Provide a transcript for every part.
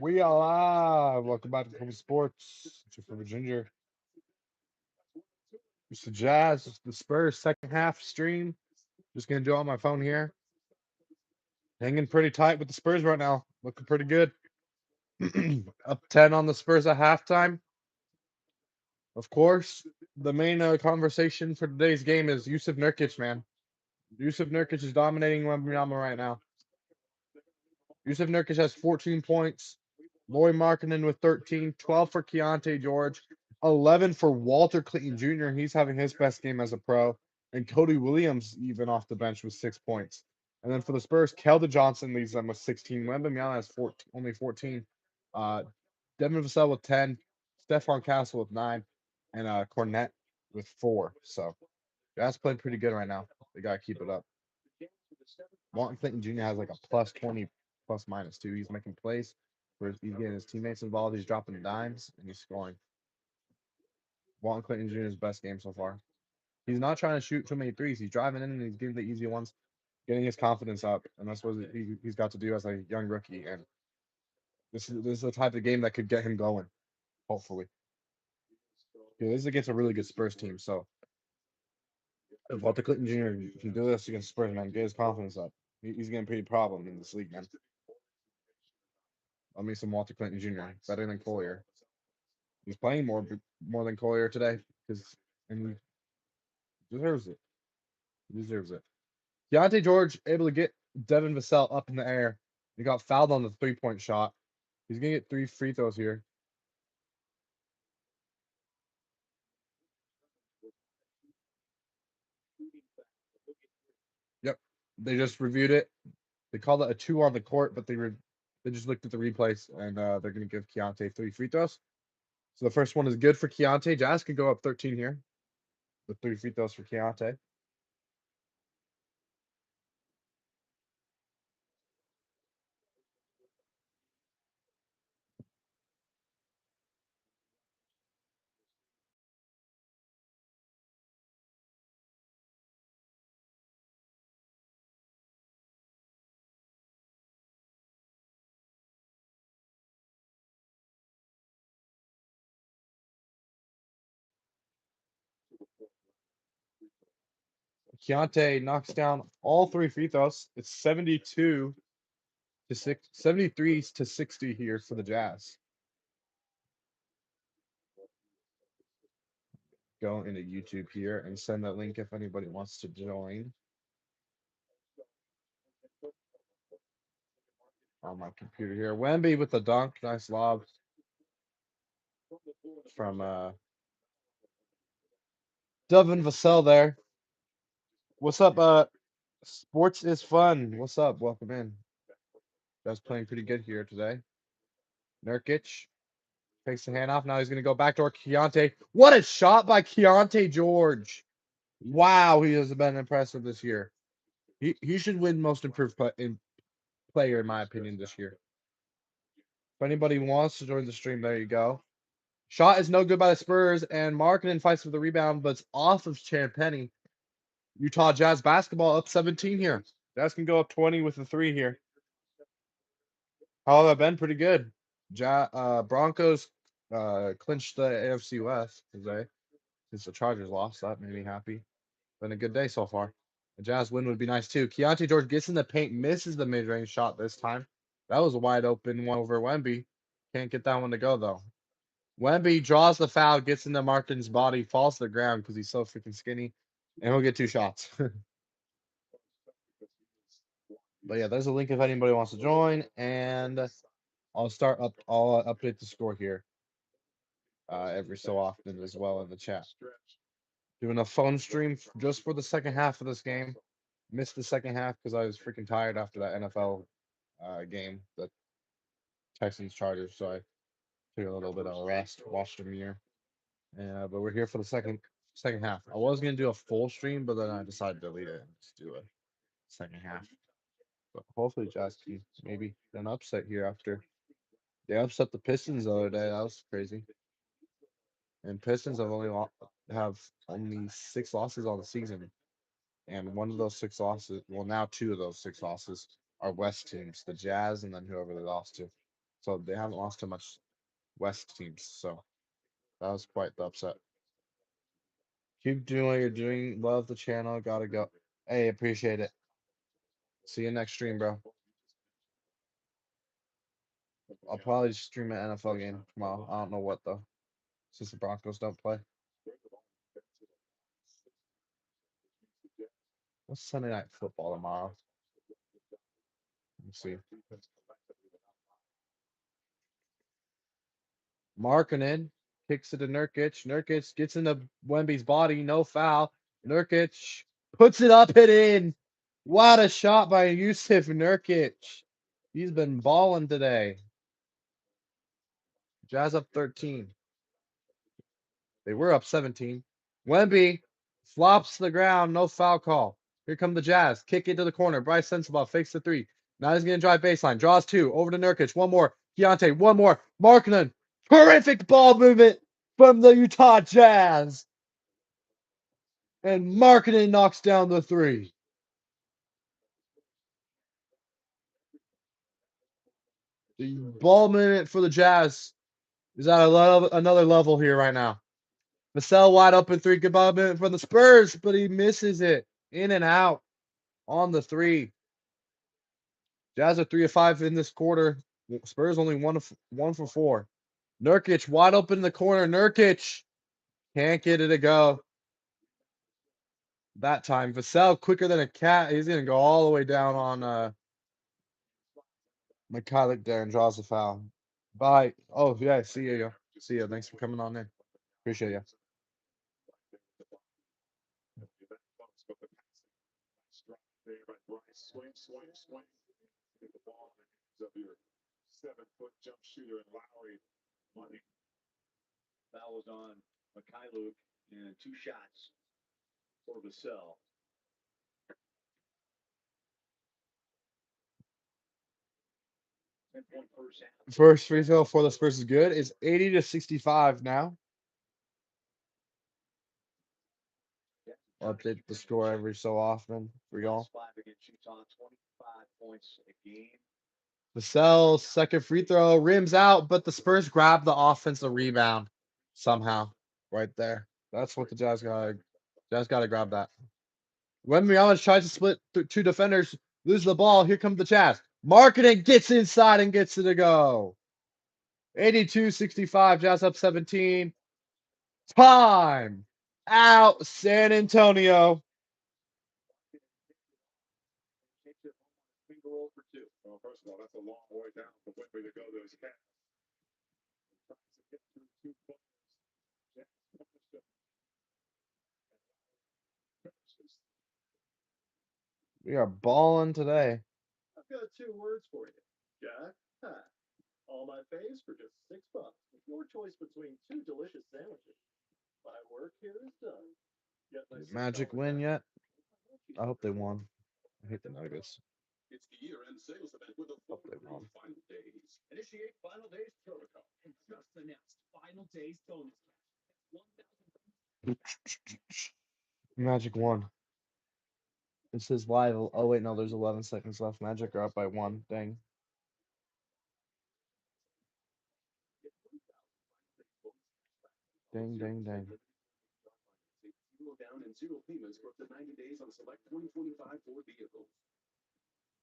We are live. Welcome back to Home Sports. It's your favorite Ginger. It's the Jazz, it's the Spurs second half stream. Just gonna do it on my phone here. Hanging pretty tight with the Spurs right now. Looking pretty good. Up 10 on the Spurs at halftime. Of course, the main conversation for today's game is Yusuf Nurkic, man. Yusuf Nurkic is dominating Wembanyama right now. Yusuf Nurkic has 14 points. Lauri Markkinen with 13, 12 for Keontae George, 11 for Walter Clayton Jr. He's having his best game as a pro. And Cody Williams, even off the bench, with 6 points. And then for the Spurs, Keldon Johnson leads them with 16. Wembanyama has 14, only 14. Uh, Devin Vassell with 10. Stephon Castle with 9. And Cornette with 4. So that's playing pretty good right now. They got to keep it up. Walton Clayton Jr. has like a plus 20 plus minus 2. He's making plays where he's getting his teammates involved. He's dropping dimes and he's scoring. Walton Clayton Jr.'s best game so far. He's not trying to shoot too many threes. He's driving in and he's getting the easy ones, getting his confidence up, and that's what he's got to do as a young rookie. And this is the type of game that could get him going. Hopefully, this is against a really good Spurs team. So if Walter Clayton Jr. can do this against Spurs, man, get his confidence up. He's getting pretty problem in this league, man. I mean, some Walter Clayton Jr. better than Collier. He's playing more than Collier today because and he deserves it. He deserves it. Deontay George able to get Devin Vassell up in the air. He got fouled on the 3-point shot. He's gonna get 3 free throws here. Yep. They just reviewed it. They called it a 2 on the court, but they just looked at the replays and they're gonna give Keontae 3 free throws. So the first one is good for Keontae. Jazz could go up 13 here with 3 free throws for Keontae. Keontae knocks down all 3 free throws. It's 72 to 6, 73 to 60 here for the Jazz. Go into YouTube here and send that link if anybody wants to join on my computer here. Wemby with the dunk. Nice lob from Devin Vassell there. What's up? Sports is fun. What's up? Welcome in. That's playing pretty good here today. Nurkic takes the hand off. Now he's going to go back to Keontae. What a shot by Keontae George. Wow, he has been impressive this year. He should win most improved player, in my opinion, this year. If anybody wants to join the stream, there you go. Shot is no good by the Spurs, and Markkinen fights for the rebound, but it's off of Champagny. Utah Jazz basketball up 17 here. Jazz can go up 20 with the 3 here. How have I been? Pretty good. Broncos clinched the AFC West today since the Chargers lost. That made me happy. Been a good day so far. A Jazz win would be nice too. Keontae George gets in the paint, misses the mid-range shot this time. That was a wide open one over Wemby. Can't get that one to go though. Wemby draws the foul, gets into Martin's body, falls to the ground because he's so freaking skinny, and he'll get 2 shots. But yeah, there's a link if anybody wants to join, and I'll start up. I'll update the score here every so often as well in the chat. Doing a phone stream just for the second half of this game. Missed the second half because I was freaking tired after that NFL game, the Texans Chargers. So I took a little bit of a rest, watched a mirror. But we're here for the second half. I was gonna do a full stream, but then I decided to delete it and just do a second half. But hopefully, Jazz can maybe get an upset here after they upset the Pistons the other day. That was crazy. And Pistons have only 6 losses on the season, and one of those 6 losses, well, now 2 of those 6 losses are West teams, the Jazz, and then whoever they lost to. So they haven't lost too much West teams. So that was quite the upset. Keep doing what you're doing. Love the channel. Gotta go. Hey, appreciate it. See you next stream, bro. I'll probably stream an NFL game tomorrow. I don't know what though, since the Broncos don't play. What's Sunday night football tomorrow? Let me see. Markkinen kicks it to Nurkic. Nurkic gets into Wemby's body. No foul. Nurkic puts it up and in. What a shot by Yusuf Nurkic. He's been balling today. Jazz up 13. They were up 17. Wemby flops to the ground. No foul call. Here come the Jazz. Kick it to the corner. Bryce Sensabaugh fakes the three. Now he's going to drive baseline. Draws two. Over to Nurkic. One more. Keontae. One more. Markkinen. Terrific ball movement from the Utah Jazz. And Markkinen knocks down the three. The ball movement for the Jazz is at another level here right now. Vassell wide open three. Good ball movement from the Spurs, but he misses it. In and out on the three. Jazz are 3 of 5 in this quarter. Spurs only one for 4. Nurkic wide open in the corner. Nurkic can't get it to go. That time, Vassell quicker than a cat. He's gonna go all the way down on Mikhailic there and draws the foul. Bye. Oh yeah, see you. See you. Thanks for coming on in. Appreciate you. Foul was on Mikhailiuk and 2 shots for Vassell. First free throw for the Spurs is good. It's 80-65 now. I'll update the score every so often for y'all. Vassell's second free throw rims out, but the Spurs grab the offensive rebound somehow right there. That's what the Jazz got. Jazz got to grab that. Wembanyama tries to split two defenders, lose the ball. Here comes the Jazz. Marketing gets inside and gets it to go. 82-65. Jazz up 17. Time out, San Antonio. Well, first of all, that's a long way down for Whitby to go to his cat. We are balling today. I've got 2 words for you. Jack, Pat. All my faves for just $6. Your choice between 2 delicious sandwiches. My work here is done. Magic win yet? I hope they won. I hate the Nuggets. It's the year-end sales event with the Hope they won. Final Days. Initiate Final Days protocol. Just announced Final Days bonus cash. Magic won. It says live. Oh wait, no, there's 11 seconds left. Magic are up by 1. Dang. Dang, dang, dang. Zero down and 0 payments for up to 90 days on select 2025 Ford vehicles.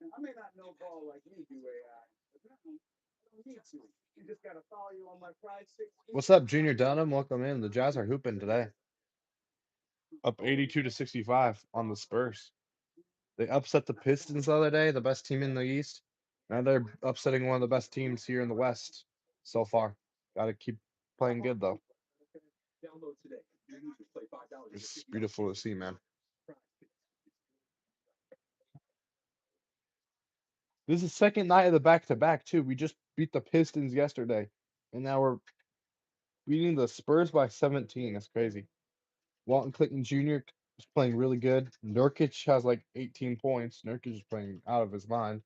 I may not know ball like you do, AI. I don't need to. You just gotta follow you on my Pride 6. What's up, Junior Dunham? Welcome in. The Jazz are hooping today. Up 82-65 on the Spurs. They upset the Pistons the other day, the best team in the East. Now they're upsetting one of the best teams here in the West so far. Got to keep playing good though. It's beautiful to see, man. This is the second night of the back-to-back too. We just beat the Pistons yesterday, and now we're beating the Spurs by 17. That's crazy. Walton Clayton Jr. is playing really good. Nurkic has like 18 points. Nurkic is playing out of his mind.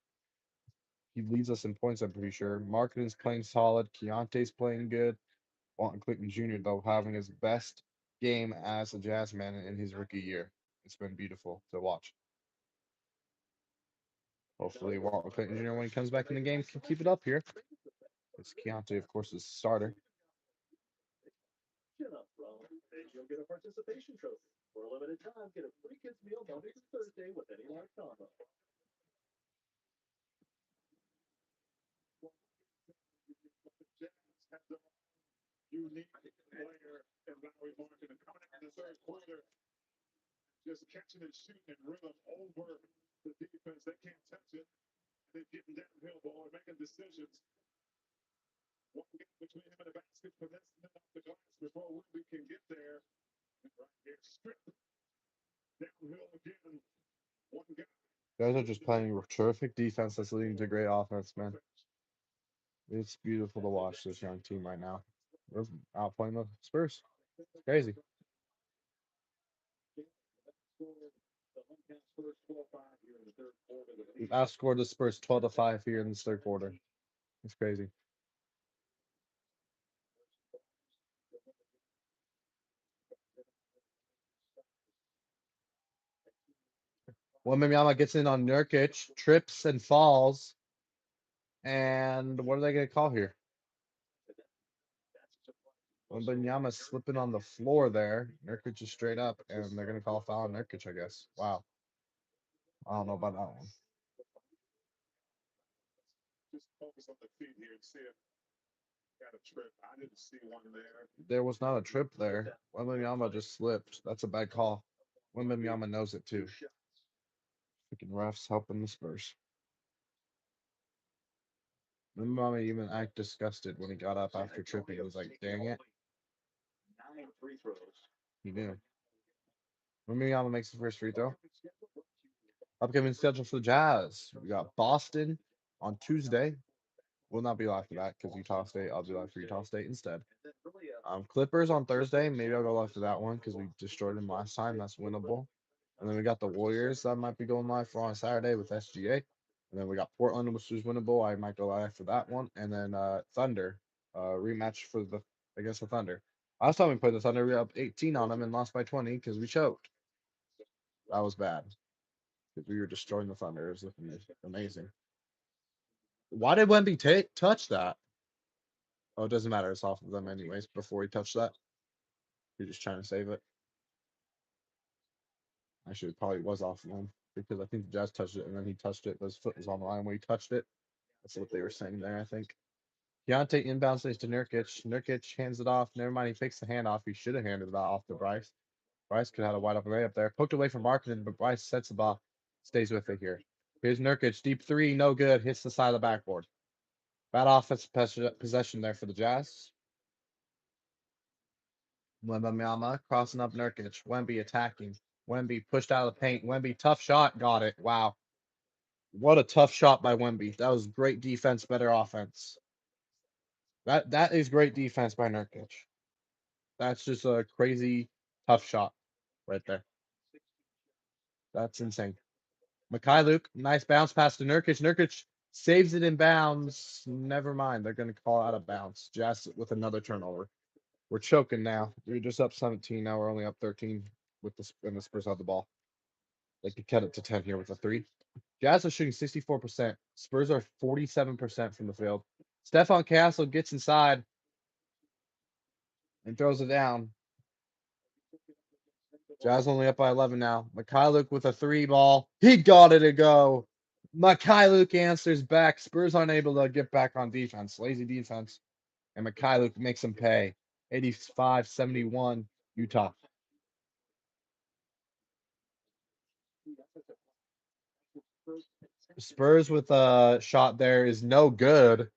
He leads us in points, I'm pretty sure. Markkanen's playing solid. Keontae's playing good. Walton Clayton Jr., though, having his best game as a Jazz man in his rookie year. It's been beautiful to watch. Hopefully, Walton Clayton Jr., when he comes back in the game, can keep it up here. Keontae, of course, is the starter. Chin up, bro. And you'll get a participation trophy. For a limited time, get a free kids meal Monday through Thursday with any large combo. Unique player and Lowry Martin and coming out in the third quarter, just catching and shooting and rhythm over the defense. They can't touch it. They're getting downhill ball and making decisions. One gap between him and the basket, finessing it off the glass before we can get there. And right here, strip downhill again. One gap. Guys are just playing terrific defense that's leading to great offense, man. It's beautiful to watch this young team right now. We're outplaying the Spurs. It's crazy. We've outscored the Spurs 12-5 here in this third quarter. It's crazy. Wembanyama gets in on Nurkic, trips and falls. And what are they going to call here? Wembanyama slipping on the floor there. Nurkic is straight up, and they're going to call a foul on Nurkic, I guess. Wow. I don't know about that one. Just focus on the feet here and see if got a trip. I didn't see one there. There was not a trip there. Wembanyama just slipped. That's a bad call. Wembanyama knows it too. Freaking refs helping the Spurs. Wembanyama even act disgusted when he got up after tripping. He was like, dang it. 9 free throws. He knew. Wembanyama makes the first free throw. Upcoming schedule for the Jazz. We got Boston on Tuesday. Will not be live for that because Utah State. I'll be live for Utah State instead. Clippers on Thursday. Maybe I'll go live for that one because we destroyed them last time. That's winnable. And then we got the Warriors that might be going live for on Saturday with SGA. And then we got Portland, which is winnable. I might go live for that one. And then Thunder, rematch for the Thunder. Last time we played the Thunder, we were up 18 on them and lost by 20 because we choked. That was bad because we were destroying the Thunder. It was looking amazing. Why did Wemby touch that? Oh, it doesn't matter. It's off of them anyways. Before he touched that, you're just trying to save it. Actually, it probably was off of him because I think the Jazz touched it and then he touched it. But his foot was on the line when he touched it. That's what they were saying there, I think. Keontae inbounds it to Nurkic. Nurkic hands it off. Never mind, he fakes the handoff. He should have handed it off to Bryce. Bryce could have had a wide open layup there. Poked away from Markkanen, but Bryce sets the ball. Stays with it here. Here's Nurkic. Deep three, no good. Hits the side of the backboard. Bad offensive possession there for the Jazz. Wembanyama crossing up Nurkic. Wemby attacking. Wemby pushed out of the paint. Wemby, tough shot. Got it. Wow. What a tough shot by Wemby. That was great defense, better offense. That is great defense by Nurkic. That's just a crazy tough shot right there. That's insane. Luke, nice bounce pass to Nurkic. Nurkic saves it in bounds. Never mind. They're going to call out of bounds. Jazz with another turnover. We're choking now. We're just up 17. Now we're only up 13 with the Spurs have the ball. They could cut it to 10 here with a three. Jazz are shooting 64%. Spurs are 47% from the field. Stephon Castle gets inside and throws it down. Jazz only up by 11 now. Luke with a three ball. He got it to go. Luke answers back. Spurs unable to get back on defense. Lazy defense. And Luke makes him pay. 85-71 Utah. Spurs with a shot there is no good.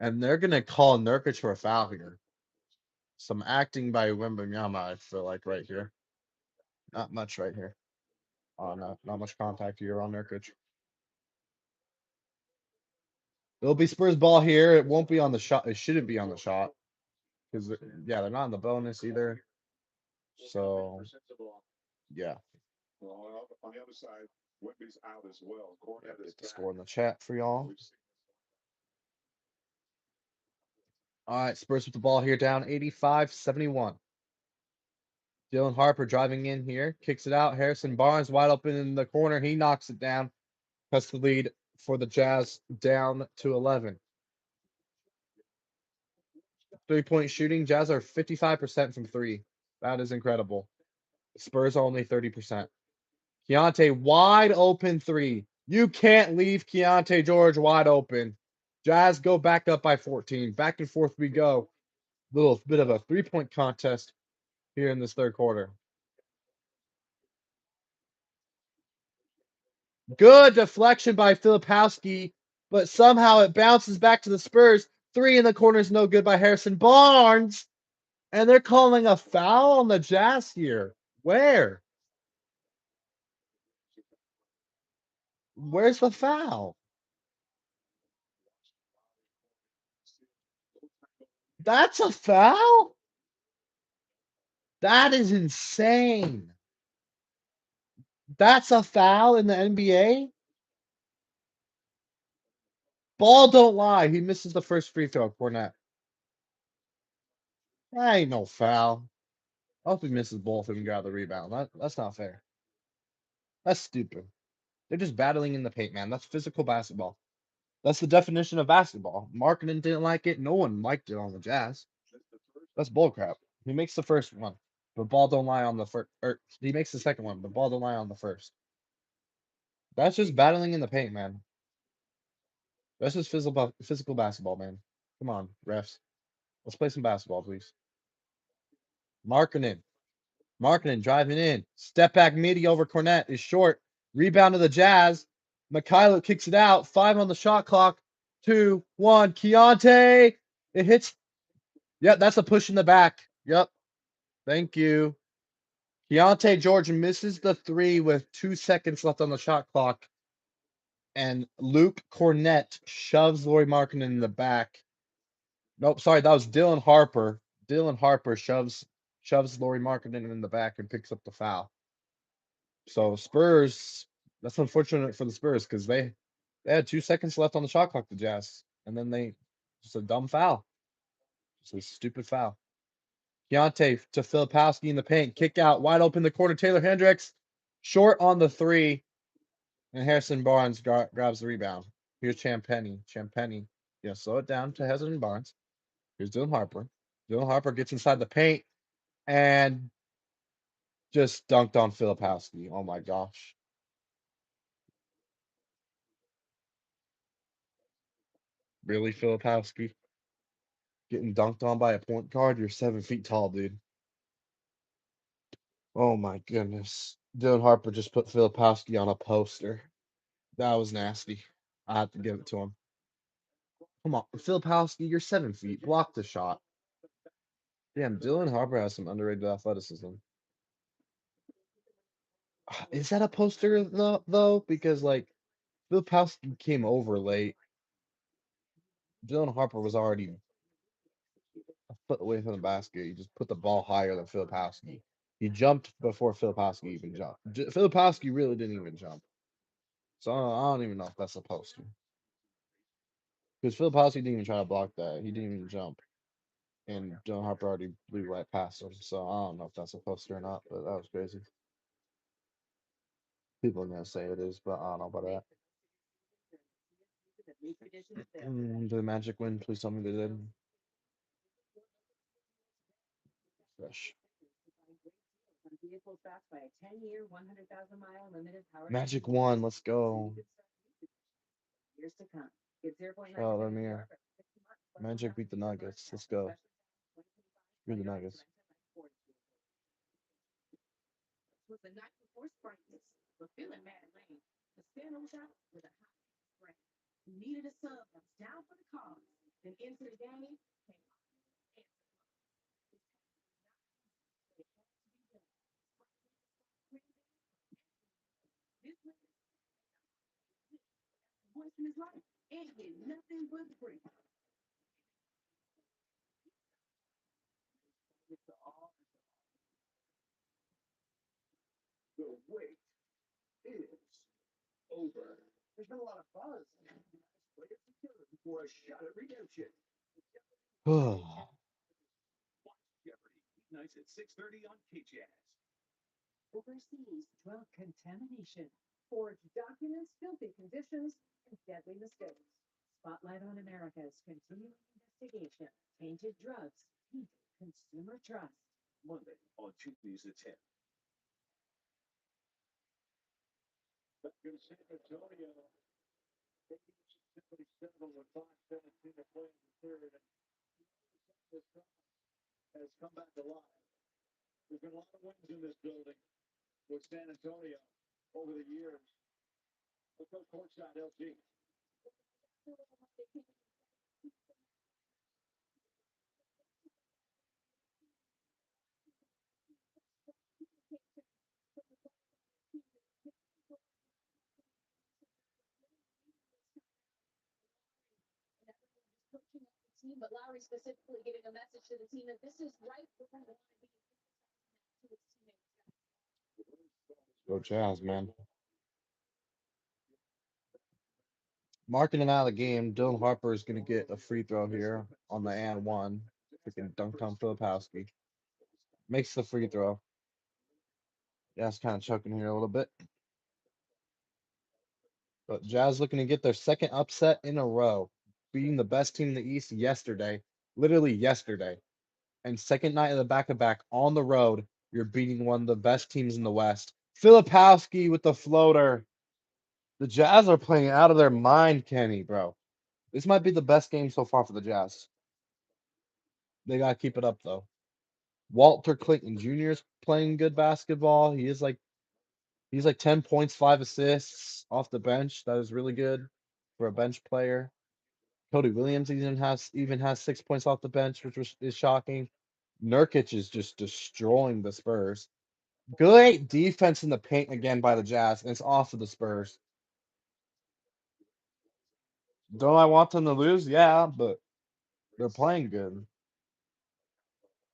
And they're going to call Nurkic for a foul here. Some acting by Wembanyama, I feel like, right here. Not much right here. Not much contact here on Nurkic. It'll be Spurs ball here. It won't be on the shot. It shouldn't be on the shot. Because, yeah, they're not in the bonus either. So, yeah. Well, on the other side, Wemby's out as well. Yeah, get the score in the chat for y'all. All right, Spurs with the ball here down 85-71. Dylan Harper driving in here, kicks it out. Harrison Barnes wide open in the corner. He knocks it down. Cuts the lead for the Jazz down to 11. 3-point shooting. Jazz are 55% from three. That is incredible. Spurs are only 30%. Keontae wide open three. You can't leave Keontae George wide open. Jazz go back up by 14. Back and forth we go. Little bit of a 3-point contest here in this third quarter. Good deflection by Filipowski, but somehow it bounces back to the Spurs. Three in the corner is no good by Harrison Barnes. And they're calling a foul on the Jazz here. Where? Where's the foul? That's a foul? That is insane. That's a foul in the NBA? Ball don't lie. He misses the first free throw, Cornette. That ain't no foul. I hope he misses both and got the rebound. That's not fair. That's stupid. They're just battling in the paint, man. That's physical basketball. That's the definition of basketball. Markkinen didn't like it. No one liked it on the Jazz. That's bullcrap. He makes the first one, but ball don't lie on the first. Or he makes the second one, but ball don't lie on the first. That's just battling in the paint, man. That's just physical basketball, man. Come on, refs. Let's play some basketball, please. Markkinen. Markkinen driving in. Step back midi over Cornette is short. Rebound to the Jazz. Mikhailo kicks it out. 5 on the shot clock. 2, 1. Keontae. It hits. Yep, that's a push in the back. Yep. Thank you. Keontae George misses the 3 with 2 seconds left on the shot clock. And Luke Cornette shoves Lauri Markkinen in the back. Nope, sorry, that was Dylan Harper. Dylan Harper shoves Lauri Markkinen in the back and picks up the foul. So Spurs, that's unfortunate for the Spurs because they had 2 seconds left on the shot clock, the Jazz, and then they just a dumb foul. Just a stupid foul. Keontae to Filipowski in the paint, kick out, wide open the corner. Taylor Hendricks, short on the 3, and Harrison Barnes grabs the rebound. Here's Champagnie. Champagnie, slow it down to Harrison Barnes. Here's Dylan Harper. Dylan Harper gets inside the paint and just dunked on Filipowski. Oh my gosh. Really, Filipowski? Getting dunked on by a point guard? You're 7 feet tall, dude. Oh my goodness. Dylan Harper just put Filipowski on a poster. That was nasty. I have to give it to him. Come on, Filipowski, you're 7 feet. Block the shot. Damn, Dylan Harper has some underrated athleticism. Is that a poster though? Because like Filipowski came over late. Dylan Harper was already a foot away from the basket. He just put the ball higher than Filipowski. He jumped before Filipowski even jumped. Filipowski really didn't even jump. So I don't even know if that's a poster. Because Filipowski didn't even try to block that. He didn't even jump. And Dylan Harper already blew right past him. So I don't know if that's a poster or not, but that was crazy. People are gonna say it is, but I don't know about that. Did the Magic win? Please tell me they did. Fresh. Magic won. Let's go. Oh, let me hear. Magic beat the Nuggets. Let's go. You're the Nuggets. The wait is over. There's been a lot of buzz. Players together for a shot at redemption. Watch Jeopardy weeknights at 6:30 on KJazz. Monday on Tuesdays at 10. Back in San Antonio, 77 with 5:17 to play in the third. And has come back alive. There's been a lot of wins in this building with San Antonio over the years. Let's go courtside, LG. Go Jazz, man. Marking it out of the game, Dylan Harper is going to get a free throw here on the and one. Freaking dunked on Filipowski. Makes the free throw. Jazz kind of choking here a little bit. But Jazz looking to get their second upset in a row, beating the best team in the East yesterday, literally yesterday. And second night of the back-to-back on the road, you're beating one of the best teams in the West. Filipowski with the floater. The Jazz are playing out of their mind, Kenny, bro. This might be the best game so far for the Jazz. They gotta keep it up though. Walter Clayton Jr. is playing good basketball. He's like 10 points, 5 assists off the bench. That is really good for a bench player. Cody Williams even has 6 points off the bench, which is shocking. Nurkic is just destroying the Spurs. Great defense in the paint again by the Jazz, and it's off of the Spurs. Don't I want them to lose? Yeah, but they're playing good.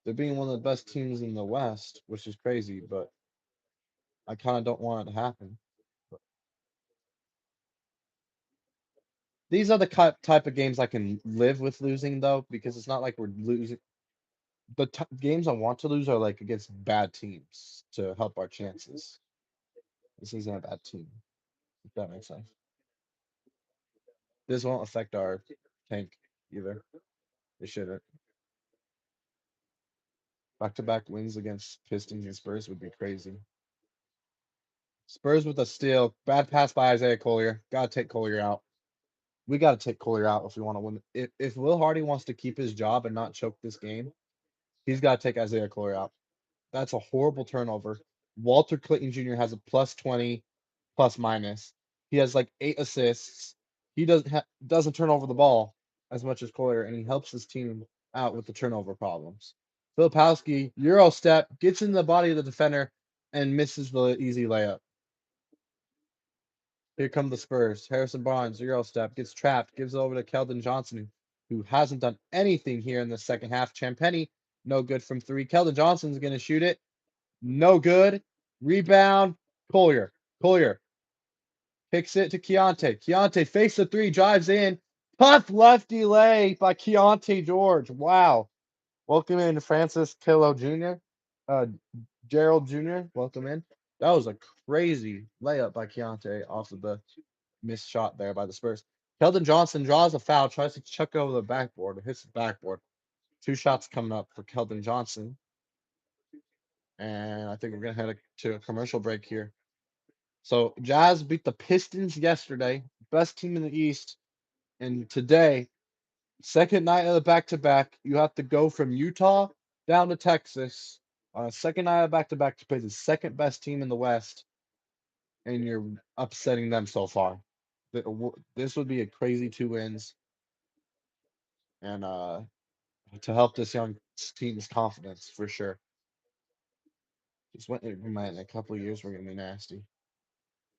They're being one of the best teams in the West, which is crazy, but I kind of don't want it to happen. But these are the type of games I can live with losing, though, because it's not like we're losing. The games I want to lose are like against bad teams to help our chances. This isn't a bad team, if that makes sense. This won't affect our tank either. It shouldn't. Back-to-back wins against Pistons and Spurs would be crazy. Spurs with a steal. Bad pass by Isaiah Collier. Gotta take Collier out. We gotta take Collier out if we want to win. If Will Hardy wants to keep his job and not choke this game, he's got to take Isaiah Collier out. That's a horrible turnover. Walter Clayton Jr. has a plus 20, plus minus. He has like 8 assists. He doesn't turn over the ball as much as Collier, and he helps his team out with the turnover problems. Filipowski, Euro step, gets in the body of the defender and misses the easy layup. Here come the Spurs. Harrison Barnes, Euro step, gets trapped, gives it over to Keldon Johnson, who hasn't done anything here in the second half. Champagny, no good from three. Keldon Johnson's going to shoot it. No good. Rebound. Collier. Collier kicks it to Keontae. Keontae fakes the three, drives in. Tough lefty lay by Keontae George. Wow. Welcome in Francis Killo Jr. Uh, Gerald Jr. Welcome in. That was a crazy layup by Keontae off of the missed shot there by the Spurs. Keldon Johnson draws a foul, tries to chuck over the backboard, hits the backboard. 2 shots coming up for Keldon Johnson. And I think we're going to head to a commercial break here. So Jazz beat the Pistons yesterday, best team in the East. And today, second night of the back-to-back, you have to go from Utah down to Texas on a second night of back-to-back to play the second best team in the West, and you're upsetting them so far. This would be a crazy 2 wins, and to help this young team's confidence for sure. Just went man, in a couple of years we're gonna be nasty.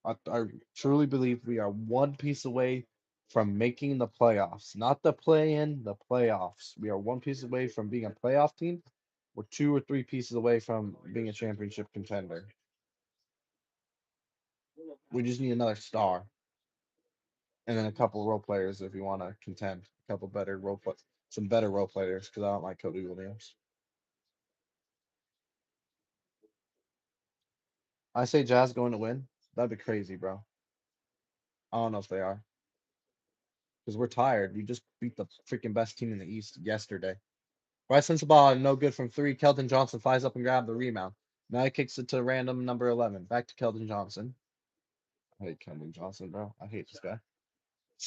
I truly believe we are one piece away from making the playoffs. Not the play-in, the playoffs. We are one piece away from being a playoff team. We're 2 or 3 pieces away from being a championship contender. We just need another star. And then a couple role players if you want to contend. A couple better some better role players because I don't like Cody Williams. I say Jazz going to win. That'd be crazy, bro. I don't know if they are. because we're tired. We just beat the freaking best team in the East yesterday. Right since the ball, no good from three. Keldon Johnson flies up and grabs the rebound. Now he kicks it to random number 11. Back to Keldon Johnson. I hate Keldon Johnson, bro. I hate this guy.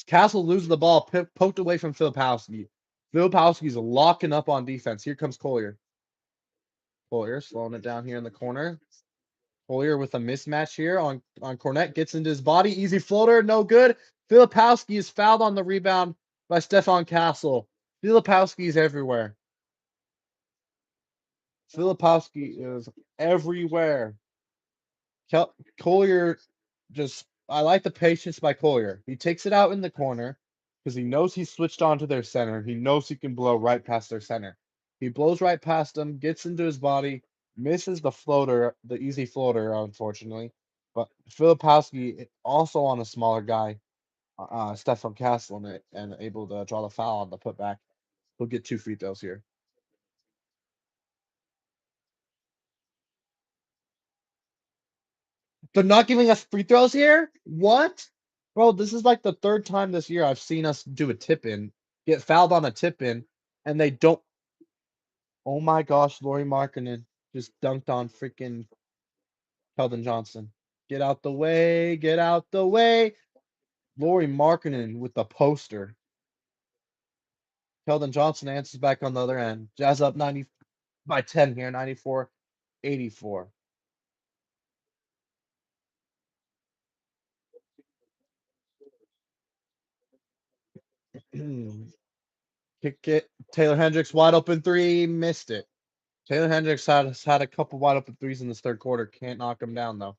Castle loses the ball, poked away from Filipowski. Filipowski's locking up on defense. Here comes Collier. Collier slowing it down here in the corner. Collier with a mismatch here on Cornette. Gets into his body. Easy floater. No good. Filipowski is fouled on the rebound by Stefan Castle. Filipowski is everywhere. Filipowski is everywhere. Collier just, I like the patience by Collier. He takes it out in the corner because he knows he's switched on to their center. He knows he can blow right past their center. He blows right past them, gets into his body, misses the floater, the easy floater, unfortunately. But Filipowski, also on a smaller guy, Stefan Castle, and able to draw the foul on the putback. He'll get 2 free throws here. They're not giving us free throws here? What? Bro, this is like the third time this year I've seen us do a tip in, get fouled on a tip in, and they don't. Oh my gosh, Laurie Markkinen just dunked on freaking Keldon Johnson. Get out the way, get out the way. Laurie Markkinen with the poster. Keldon Johnson answers back on the other end. Jazz up 90 by 10 here, 94-84. Kick it. Taylor Hendricks wide open three, missed it. Taylor Hendricks has had a couple wide open threes in this third quarter. Can't knock him down though.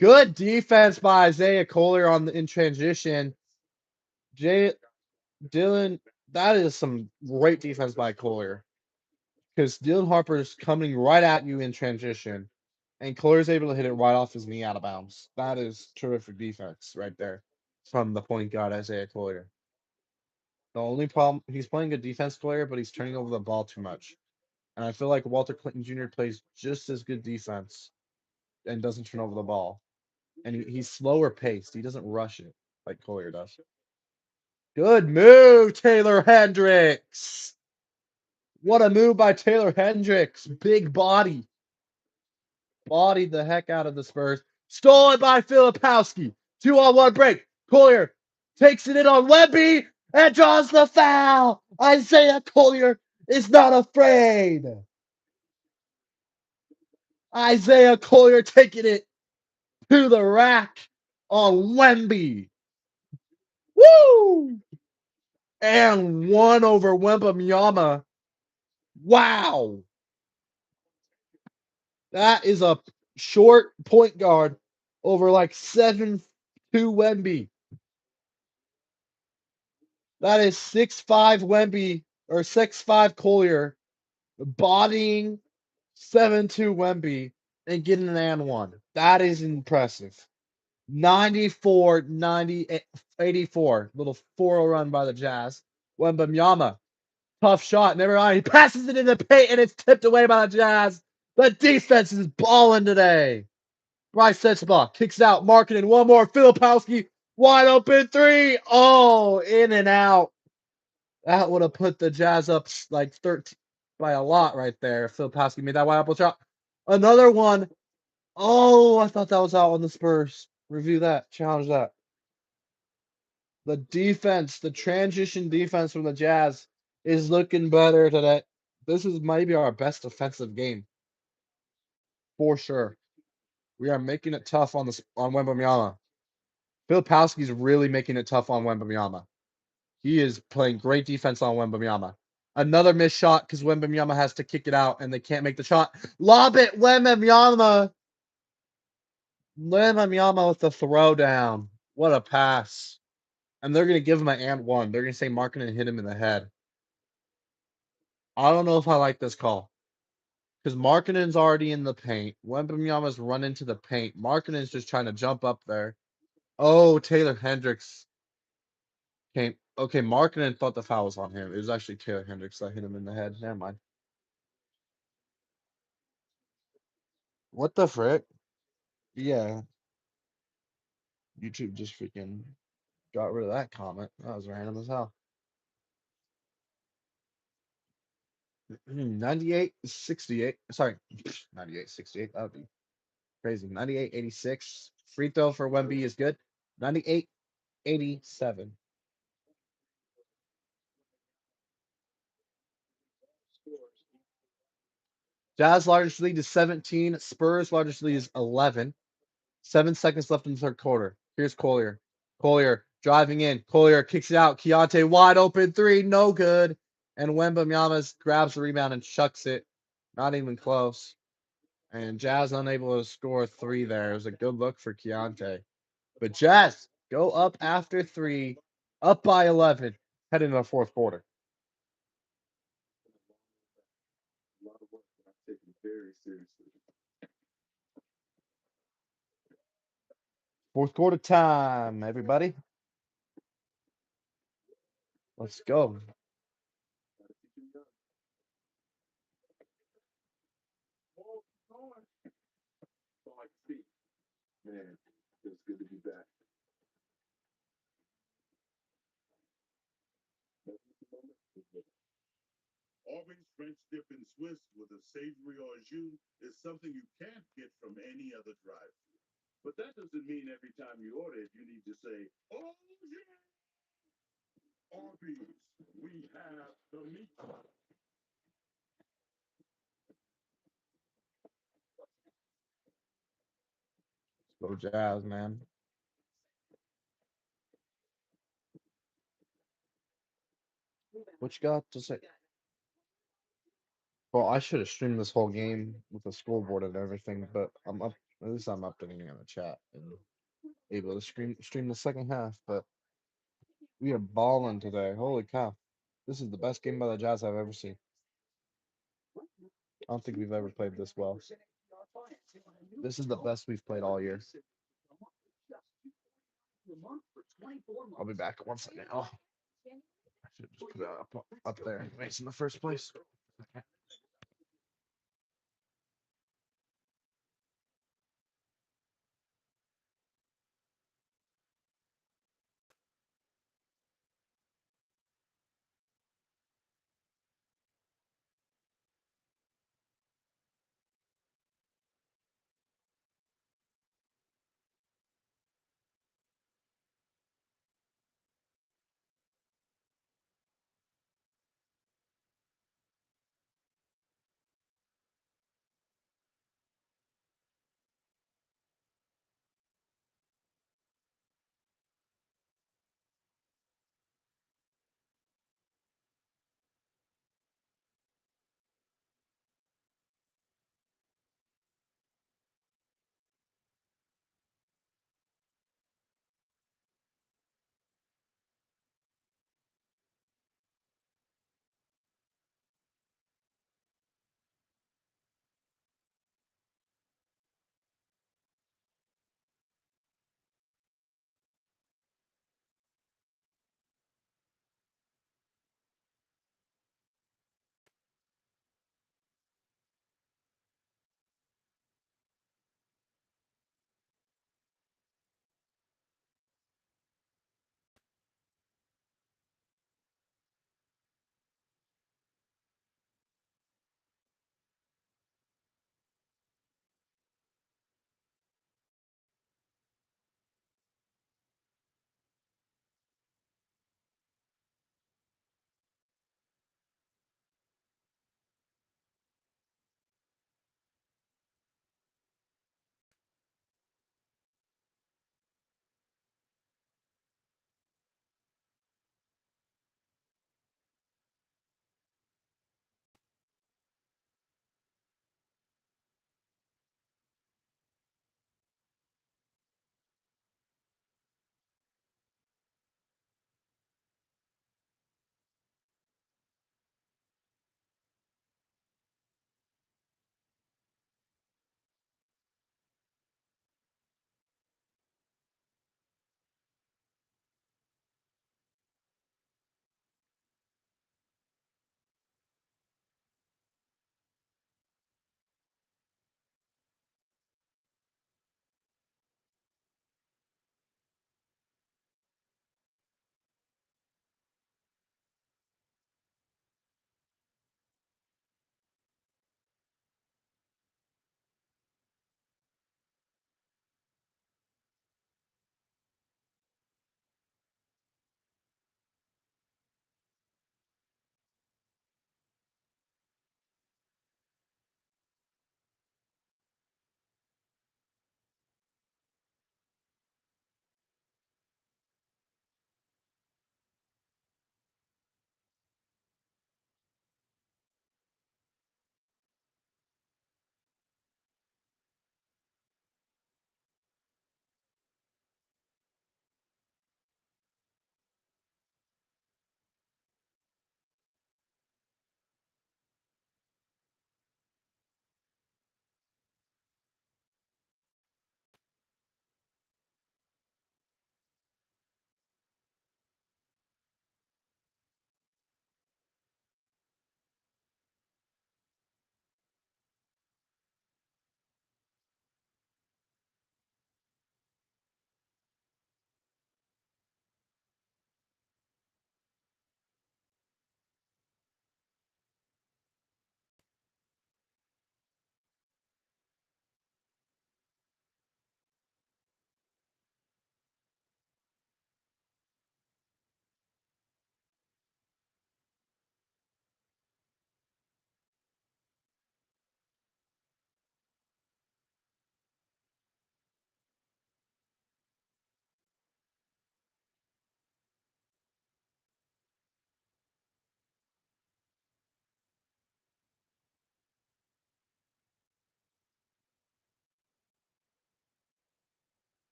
Good defense by Isaiah Collier in transition. Jay Dylan, that is some great defense by Collier because Dylan Harper's coming right at you in transition, and Collier's able to hit it right off his knee out of bounds. That is terrific defense right there from the point guard Isaiah Collier. The only problem, he's playing good defense, Collier, but he's turning over the ball too much. And I feel like Walter Clinton Jr. plays just as good defense and doesn't turn over the ball. And he's slower paced. He doesn't rush it like Collier does. Good move, Taylor Hendricks. What a move by Taylor Hendricks. Big body. Bodied the heck out of the Spurs. Stolen by Filipowski. 2-on-1 break. Collier takes it in on Wemby and draws the foul. Isaiah Collier is not afraid. Isaiah Collier taking it to the rack on Wemby. Woo! And one over Wembanyama. Wow. That is a short point guard over like 7'2" Wemby. That is 6'5" Wemby or 6'5" Collier bodying 7'2" Wemby and getting an and one. That is impressive. 84-84. Little 4-0 run by the Jazz. Wembanyama. Tough shot. Never mind. He passes it in the paint and it's tipped away by the Jazz. The defense is balling today. Bryce Sensabaugh kicks out. Marketing. One more. Filipowski. Wide open three. Oh, in and out. That would have put the Jazz up like 13 by a lot right there. Filipowski made that wide open shot. Another one. Oh, I thought that was out on the Spurs. Review that. Challenge that. The defense, the transition defense from the Jazz is looking better today. This is maybe our best defensive game. For sure. We are making it tough on Wembanyama. Filipowski's really making it tough on Wembanyama. He is playing great defense on Wembanyama. Another missed shot because Wembanyama has to kick it out and they can't make the shot. Lob it, Wembanyama. Wembanyama with the throwdown. What a pass. And they're going to give him an and one. They're going to say Markin and hit him in the head. I don't know if I like this call. Because Markkinen's already in the paint. Wembanyama's run into the paint. Markkinen's just trying to jump up there. Oh, Taylor Hendricks came. Okay, Markkinen thought the foul was on him. It was actually Taylor Hendricks that hit him in the head. Never mind. What the frick? Yeah. YouTube just freaking got rid of that comment. That was random as hell. 98-68. Sorry, 98-68. That would be crazy. 98-86. Free throw for Wemby is good. 98-87. Jazz largest lead is 17. Spurs largest lead is 11. 7 seconds left in the third quarter. Here's Collier. Collier driving in. Collier kicks it out. Keontae wide open three. No good. And Wembanyama grabs the rebound and chucks it. Not even close. And Jazz unable to score three there. It was a good look for Keontae. But Jazz go up after three, up by 11, heading into the fourth quarter. A lot of work that I'm taking very seriously. Fourth quarter time, everybody. Let's go. Gotta keep it going. So I can see. Man, it's good to be back. Auburn's French dip and Swiss with a savory au jus is something you can't get from any other drive-thru. But that doesn't mean every time you order it, you need to say, Oh yeah! Arby's, we have the meat. Let's go Jazz, man. What you got to say? Well, I should have streamed this whole game with the scoreboard and everything, but I'm up. At least I'm updating in the chat and able to stream the second half. But we are balling today. Holy cow! This is the best game by the Jazz I've ever seen. I don't think we've ever played this well. This is the best we've played all year. I'll be back one second. Oh, I should just put it up there anyways in the first place.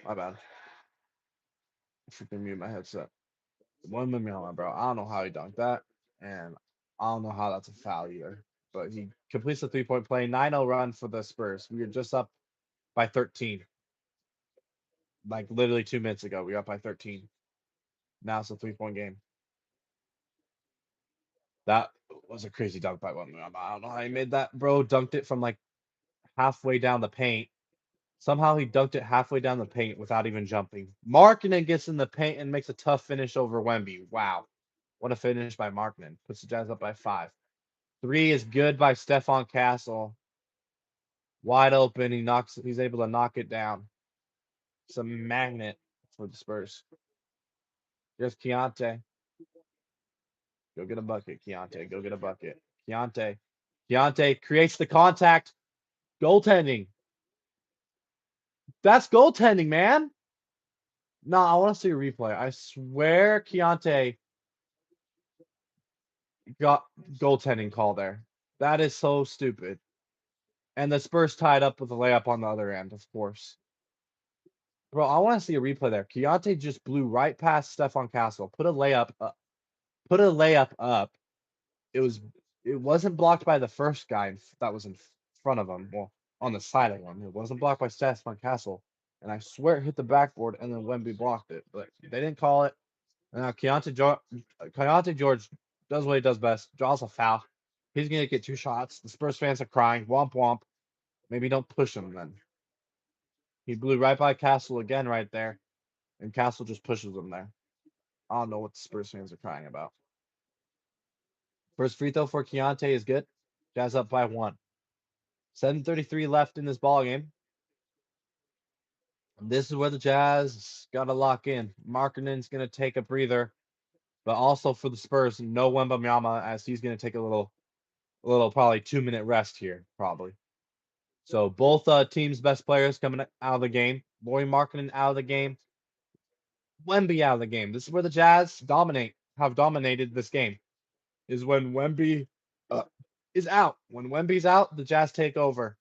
My bad. Freaking mute my headset. One million, bro. I don't know how he dunked that, and I don't know how that's a foul either. But he completes the 3-point play. 9-0 run for the Spurs. We were just up by 13. Like literally 2 minutes ago, we were up by 13. Now it's a 3-point game. That was a crazy dunk by one. I don't know how he made that. Bro dunked it from like halfway down the paint. Somehow he dunked it halfway down the paint without even jumping. Markkinen gets in the paint and makes a tough finish over Wemby. Wow. What a finish by Markkinen. Puts the Jazz up by 5. 3 is good by Stephon Castle. Wide open. He's able to knock it down. It's a magnet for the Spurs. There's Keontae. Go get a bucket, Keontae. Go get a bucket. Keontae. Keontae creates the contact. Goaltending. That's goaltending, man. No, I want to see a replay. I swear Keontae got goaltending call there. That is so stupid. And the Spurs tied up with a layup on the other end, of course. Bro, I want to see a replay there. Keontae just blew right past Stephon Castle. Put a layup up. Put a layup up. It was it wasn't blocked by the first guy that was in front of him. Well, on the side of him. It wasn't blocked by Stephon Castle. And I swear it hit the backboard and then Wemby blocked it. But they didn't call it. And now Keontae George does what he does best. Draws a foul. He's gonna get 2 shots. The Spurs fans are crying. Womp womp. Maybe don't push him then. He blew right by Castle again right there. And Castle just pushes him there. I don't know what the Spurs fans are crying about. First free throw for Keontae is good. Jazz up by 1. 7:33 left in this ball game. And this is where the Jazz got to lock in. Markkanen's going to take a breather, but also for the Spurs, no Wembanyama as he's going to take a little probably 2-minute rest here, probably. So both teams' best players coming out of the game. Lauri Markkanen out of the game. Wemby out of the game. This is where the Jazz have dominated this game. Is when Wemby is out. When Wemby's out, the Jazz take over.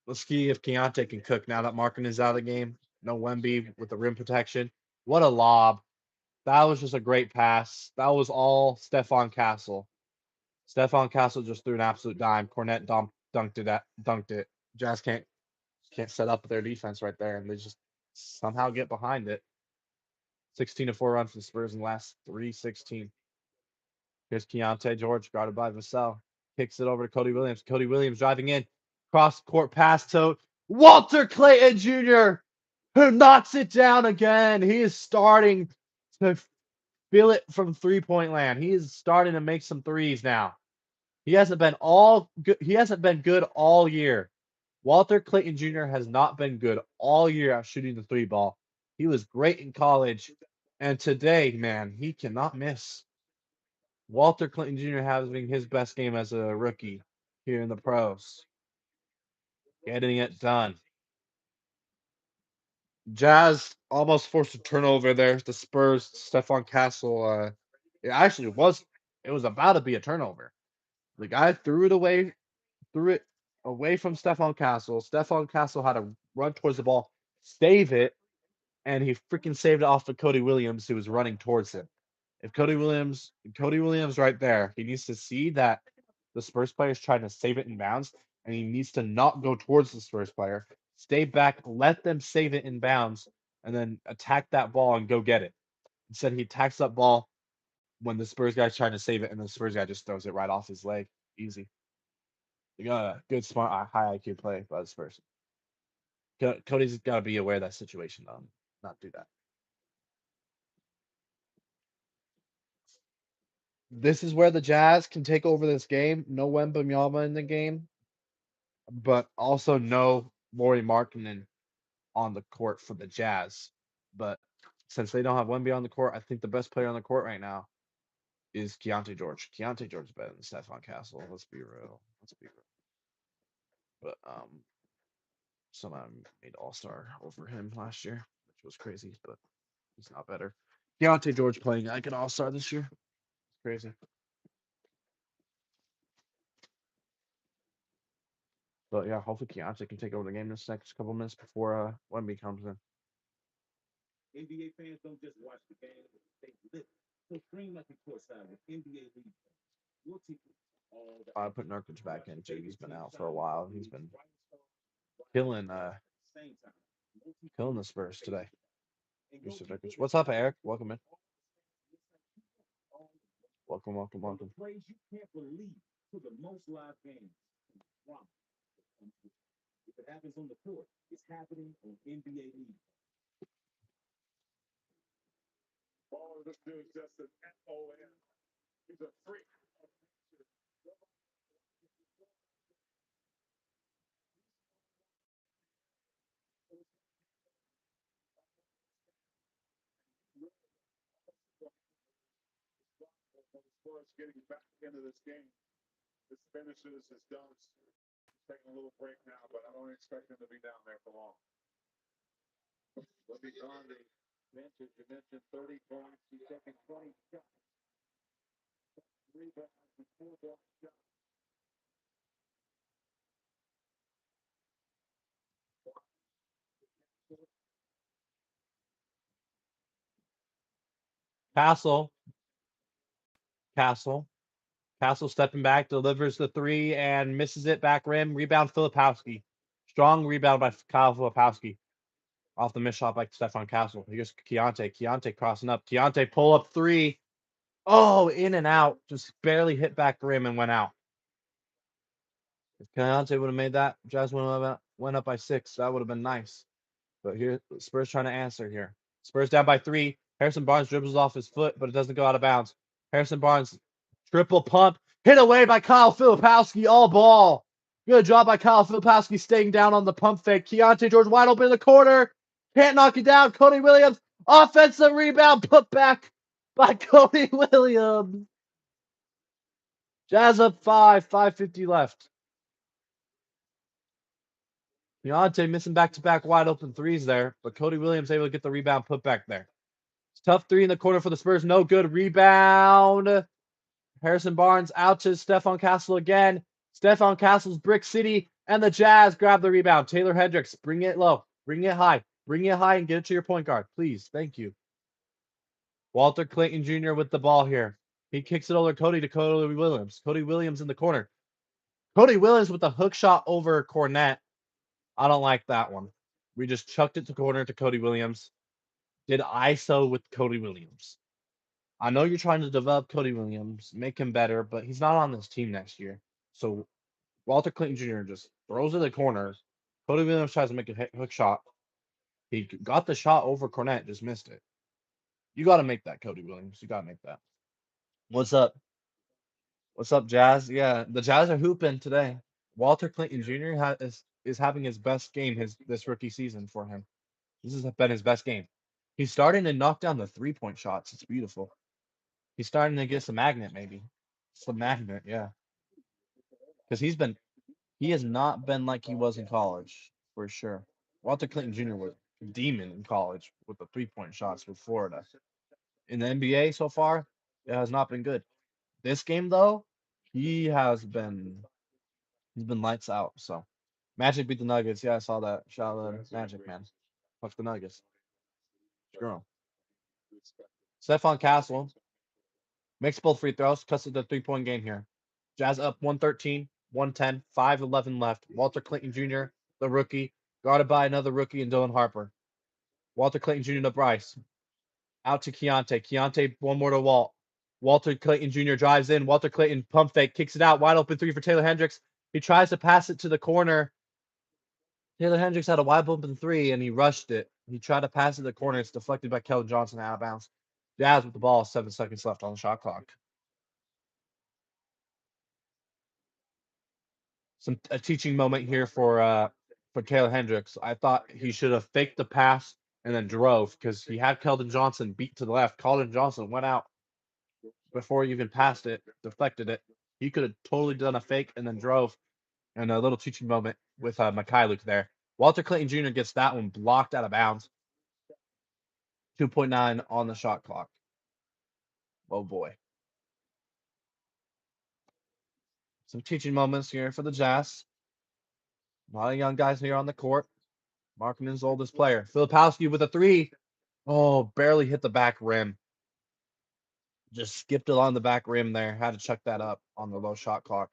Let's see if Keontae can cook now that Markin is out of the game. No Wemby with the rim protection. What a lob. That was just a great pass. That was all Stephon Castle. Stephon Castle just threw an absolute dime. Cornette dunked it. Jazz can't set up their defense right there, and they just somehow get behind it. 16-4 run for the Spurs in the last 3:16. Here's Keontae George, guarded by Vassell. Kicks it over to Cody Williams. Cody Williams driving in. Cross court pass to Walter Clayton Jr., who knocks it down again. He is starting to feel it from 3-point land. He is starting to make some threes now. He hasn't been good all year. Walter Clayton Jr. has not been good all year at shooting the 3 ball. He was great in college, and today, man, he cannot miss. Walter Clayton Jr. having his best game as a rookie here in the pros. Getting it done. Jazz almost forced a turnover there. The Spurs, Stephon Castle. It was about to be a turnover. The guy threw it away from Stephon Castle. Stephon Castle had to run towards the ball, save it, and he freaking saved it off of Cody Williams, who was running towards him. If Cody Williams right there, he needs to see that the Spurs player is trying to save it in bounds, and he needs to not go towards the Spurs player. Stay back, let them save it in bounds, and then attack that ball and go get it. Instead, he attacks that ball when the Spurs guy's trying to save it, and the Spurs guy just throws it right off his leg. Easy. You got a good, smart, high IQ play by the Spurs. Cody's got to be aware of that situation, though. Not do that. This is where the Jazz can take over this game. No Wembanyama in the game, but also no Lauri Markkinen on the court for the Jazz. But since they don't have Wemby on the court, I think the best player on the court right now is Keontae George. Keontae George is better than Stephon Castle. Let's be real. But someone made All-Star over him last year, which was crazy. But he's not better. Keontae George playing like an All-Star this year. Crazy. But yeah, hopefully Keontae can take over the game this next couple minutes before Wemby comes in. NBA fans don't just watch the game, they live it. So stream like a courtside with NBA League. We'll teach you all the I put Nurkic back in too. He's been out for a while. He's been killing same time. killing the Spurs today. Mr. Nurkic. What's up, Eric? Welcome in. Welcome, welcome, welcome. Plays you can't believe to the most live games. If it happens on the court, it's happening on NBA League. Oh, this dude's just an FON. He's a freak. Spurs getting back into this game. His finishes, his dunks. He's taking a little break now, but I don't expect him to be down there for long. Let me on the bench, as you mentioned, 30 points. He's taking 20 shots. 3 blocks and 4 block shots. Castle. Castle. Castle stepping back, delivers the three and misses it back rim. Rebound Filipowski. Strong rebound by Kyle Filipowski. Off the missed shot by Stefan Castle. Here's Keontae. Keontae crossing up. Keontae pull up three. Oh, in and out. Just barely hit back rim and went out. If Keontae would have made that, Jazz would have went up by 6. That would have been nice. But here, Spurs trying to answer here. Spurs down by 3. Harrison Barnes dribbles off his foot, but it doesn't go out of bounds. Harrison Barnes, triple pump, hit away by Kyle Filipowski, all ball. Good job by Kyle Filipowski staying down on the pump fake. Keontae George wide open in the corner. Can't knock it down. Cody Williams, offensive rebound, put back by Cody Williams. Jazz up 5, 5:50 left. Keontae missing back-to-back wide open threes there, but Cody Williams able to get the rebound put back there. Tough three in the corner for the Spurs. No good. Rebound. Harrison Barnes out to Stefan Castle again. Stefan Castle's Brick City, and the Jazz grab the rebound. Taylor Hendricks, bring it low. Bring it high. Bring it high and get it to your point guard, please. Thank you. Walter Clayton Jr. with the ball here. He kicks it over to Cody Williams. Cody Williams in the corner. Cody Williams with the hook shot over Cornette. I don't like that one. We just chucked it to corner to Cody Williams. Did ISO with Cody Williams. I know you're trying to develop Cody Williams, make him better, but he's not on this team next year. So Walter Clayton Jr. just throws it in the corner. Cody Williams tries to make a hook shot. He got the shot over Cornette, just missed it. You got to make that, Cody Williams. You got to make that. What's up? What's up, Jazz? Yeah, the Jazz are hooping today. Walter Clayton Jr. is having his best game this rookie season for him. This has been his best game. He's starting to knock down the 3-point shots. It's beautiful. He's starting to get some magnet, maybe. Some magnet, yeah. Because he has not been like he was in college, for sure. Walter Clayton Jr. was a demon in college with the 3-point shots with Florida. In the NBA so far, it has not been good. This game though, he's been lights out. So Magic beat the Nuggets. Yeah, I saw that. Shout out to Magic, man. Fuck the Nuggets. Screw 'em. Stephon Castle makes both free throws, cuts it the 3-point game here. Jazz up 113, 110, 5:11 left. Walter Clayton Jr., the rookie, guarded by another rookie and Dylan Harper. Walter Clayton Jr. to Bryce. Out to Keontae. Keontae, one more to Walt. Walter Clayton Jr. drives in. Walter Clayton pump fake, kicks it out. Wide open 3 for Taylor Hendricks. He tries to pass it to the corner. Taylor Hendricks had a wide open 3 and he rushed it. He tried to pass it to the corner. It's deflected by Keldon Johnson out of bounds. Jazz with the ball, 7 seconds left on the shot clock. A teaching moment here for Taylor Hendricks. I thought he should have faked the pass and then drove because he had Keldon Johnson beat to the left. Keldon Johnson went out before he even passed it, deflected it. He could have totally done a fake and then drove. And a little teaching moment with Mikhailuk there. Walter Clayton Jr. gets that one blocked out of bounds. 2.9 on the shot clock. Oh boy. Some teaching moments here for the Jazz. A lot of young guys here on the court. Markkanen's oldest player. Filipowski with a three. Oh, barely hit the back rim. Just skipped along the back rim there. Had to chuck that up on the low shot clock.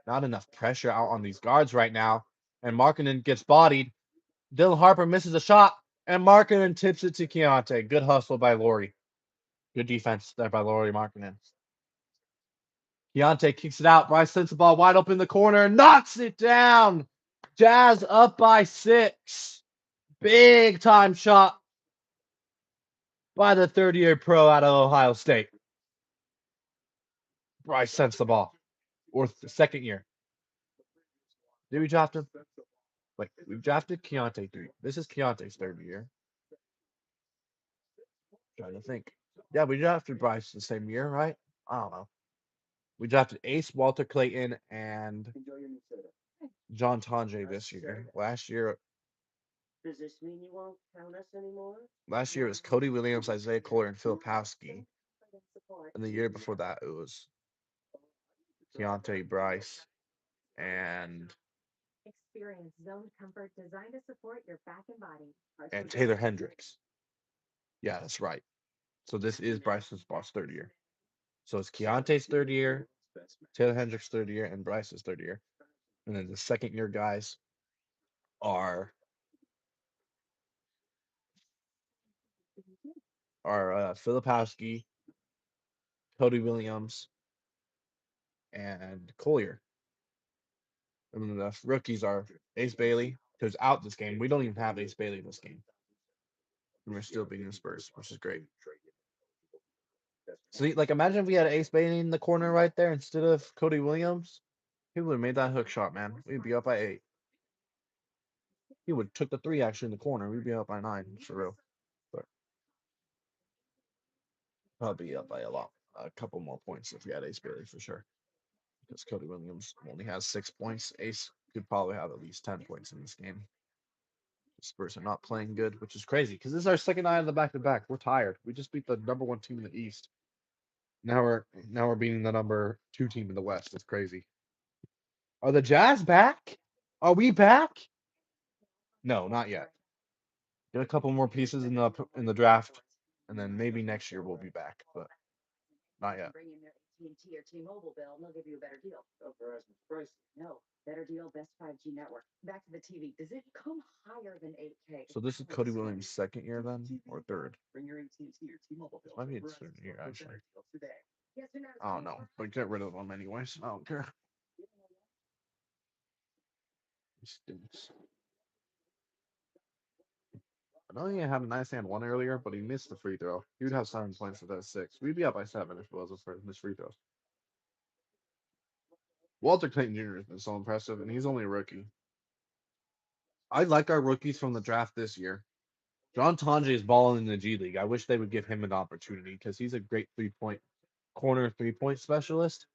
Not enough pressure out on these guards right now. And Markkanen gets bodied. Dylan Harper misses a shot. And Markkanen tips it to Keontae. Good hustle by Laurie. Good defense there by Laurie Markkanen. Keontae kicks it out. Bryce sends the ball wide open in the corner. Knocks it down. Jazz up by 6. Big time shot by the third-year pro out of Ohio State. Bryce sends the ball. Or the second year. Did we draft him? Wait, we drafted Keontae 3. This is Keontae's third year. Trying to think. Yeah, we drafted Bryce the same year, right? I don't know. We drafted Ace, Walter Clayton, and John Tonje this year. Last year Does this mean you won't count us anymore? Last year it was Cody Williams, Isaiah Kohler, and Filipowski. And the year before that it was Keontae, Bryce, and Experience zone comfort designed to support your back and body. Taylor Hendricks. Yeah, that's right. So this is Bryce's boss third year. So it's Keontae's third year, Taylor Hendricks' third year, and Bryce's third year. And then the second year guys are Filipowski, Cody Williams, and Collier. And then the rookies are Ace Bailey, who's out this game. We don't even have Ace Bailey this game. And we're still beating the Spurs, which is great. So, like, imagine if we had Ace Bailey in the corner right there instead of Cody Williams. He would have made that hook shot, man. We'd be up by 8. He would have took the 3 actually in the corner. We'd be up by 9 for real. But probably up by a couple more points if we had Ace Bailey for sure. Because Cody Williams only has 6 points. Ace could probably have at least 10 points in this game. The Spurs are not playing good, which is crazy because this is our second night of the back-to-back. We're tired. We just beat the number 1 team in the East. Now we're beating the number 2 team in the West. It's crazy. Are the Jazz back? Are we back? No, not yet. Get a couple more pieces in the draft, and then maybe next year we'll be back, but not yet. Bring in your AT&T or T-Mobile bill, and they'll give you a better deal. Oh, Verizon's price. No, better deal, best 5G network. Back to the TV. Does it come higher than 8K? So this is Cody Williams' second year then, or third? Bring your AT&T or T-Mobile bill. Might be his third year actually. Today. Yes or no? I don't know, but get rid of them anyways. I don't care. He stinks. I know he had a nice hand one earlier, but he missed the free throw. He would have 7 points instead of 6. We'd be up by 7 if it wasn't for his free throws. Walter Clayton Jr. has been so impressive, and he's only a rookie. I like our rookies from the draft this year. John Tonje is balling in the G League. I wish they would give him an opportunity because he's a great corner three-point specialist.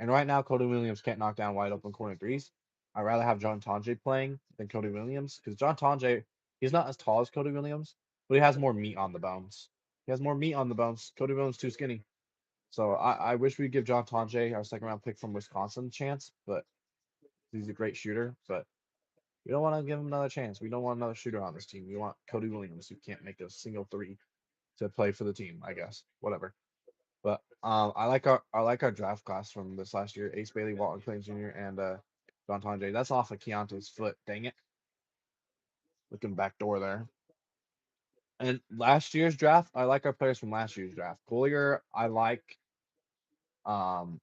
And right now, Cody Williams can't knock down wide open corner threes. I'd rather have John Tonje playing than Cody Williams because John Tonje, he's not as tall as Cody Williams, but he has more meat on the bones. Cody Williams too skinny. So I wish we'd give John Tonje, our second round pick from Wisconsin, a chance, but he's a great shooter. But we don't want to give him another chance. We don't want another shooter on this team. We want Cody Williams, who can't make a single 3, to play for the team, I guess. Whatever. But I like our draft class from this last year. Ace Bailey, Walton Clayton Jr., and John Tonje. That's off of Keontae's foot. Dang it. Looking back door there. And last year's draft, I like our players from last year's draft. Collier, I like him,